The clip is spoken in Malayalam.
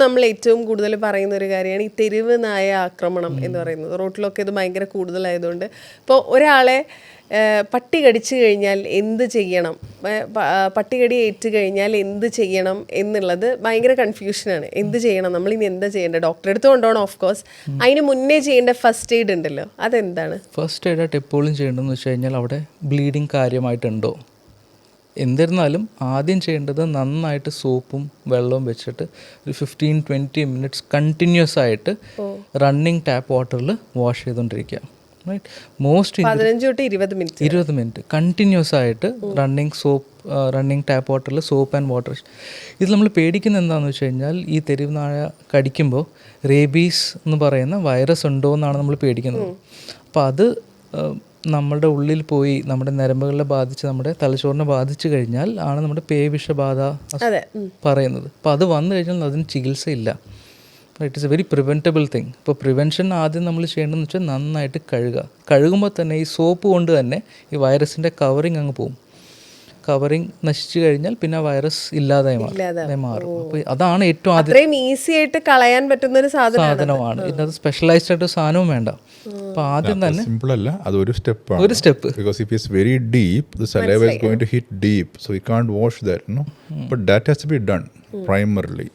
നമ്മൾ ഏറ്റവും കൂടുതൽ പറയുന്ന ഒരു കാര്യമാണ് ഈ തെരുവ് നായ ആക്രമണം എന്ന് പറയുന്നത്. റോട്ടിലൊക്കെ ഇത് ഭയങ്കര കൂടുതലായതുകൊണ്ട് ഇപ്പോൾ ഒരാളെ പട്ടി കടിച്ചു കഴിഞ്ഞാൽ എന്ത് ചെയ്യണം, പട്ടികടി ഏറ്റു കഴിഞ്ഞാൽ എന്ത് ചെയ്യണം എന്നുള്ളത് ഭയങ്കര കൺഫ്യൂഷനാണ്. എന്ത് ചെയ്യണം, നമ്മളിനി എന്താ ചെയ്യേണ്ടത്, ഡോക്ടറെ അടുത്ത് കൊണ്ടുപോകണം ഓഫ് കോഴ്സ്. അതിന് മുന്നേ ചെയ്യേണ്ട ഫസ്റ്റ് എയ്ഡ് ഉണ്ടല്ലോ, അതെന്താണ്? ഫസ്റ്റ് എയ്ഡായിട്ട് എപ്പോഴും ചെയ്യേണ്ടതെന്ന് വെച്ച് കഴിഞ്ഞാൽ അവിടെ ബ്ലീഡിങ് കാര്യമായിട്ടുണ്ടോ. എന്നിരുന്നാലും ആദ്യം ചെയ്യേണ്ടത് നന്നായിട്ട് സോപ്പും വെള്ളവും വെച്ചിട്ട് ഒരു 15-20 മിനിറ്റ്സ് കണ്ടിന്യൂസ് ആയിട്ട് റണ്ണിങ് ടാപ്പ് വാട്ടറിൽ വാഷ് ചെയ്തുകൊണ്ടിരിക്കുക. റൈറ്റ്, മോസ്റ്റ് 15 തൊട്ട് 20 മിനിറ്റ് കണ്ടിന്യൂസ് ആയിട്ട് റണ്ണിങ് ടാപ്പ് വാട്ടറിൽ സോപ്പ് ആൻഡ് വാട്ടർ. ഇത് നമ്മൾ പേടിക്കുന്നത് എന്താണെന്ന് വെച്ച് കഴിഞ്ഞാൽ ഈ തെരുവ് നായ കടിക്കുമ്പോൾ റേബീസ് എന്ന് പറയുന്ന വൈറസ് ഉണ്ടോ എന്നാണ് നമ്മൾ പേടിക്കുന്നത്. അപ്പോൾ അത് നമ്മളുടെ ഉള്ളിൽ പോയി നമ്മുടെ നരമ്പുകളെ ബാധിച്ച് നമ്മുടെ തലച്ചോറിനെ ബാധിച്ചു കഴിഞ്ഞാൽ ആണ് നമ്മുടെ പേവിഷബാധ പറയുന്നത്. അപ്പോൾ അത് വന്നു കഴിഞ്ഞാൽ അതിന് ചികിത്സയില്ല. It is a very preventable thing. ഇപ്പോൾ പ്രിവെൻഷൻ ആദ്യം നമ്മൾ ചെയ്യേണ്ടതെന്ന് വെച്ചാൽ നന്നായിട്ട് കഴുകുമ്പോൾ തന്നെ ഈ സോപ്പ് കൊണ്ട് തന്നെ ഈ വൈറസിൻ്റെ കവറിങ് അങ്ങ് പോകും. കവറിങ് നശിച്ചു കഴിഞ്ഞാൽ പിന്നെ വൈറസ് ഇല്ലാതായി മാറും. അപ്പോൾ അതാണ് ഏറ്റവും ആദ്യം ഈസി ആയിട്ട് കളയാൻ പറ്റുന്ന ഒരു സാധനമാണ്. ഇതിനകത്ത് സ്പെഷ്യലൈസ്ഡ് ആയിട്ട് സാധനവും വേണ്ട. അപ്പോൾ ആദ്യം തന്നെ സിമ്പിൾ അല്ല, അത് ഒരു step. Because if it's very deep the saliva is going to hit deep, so you can't wash that, no, but that has to be done primarily.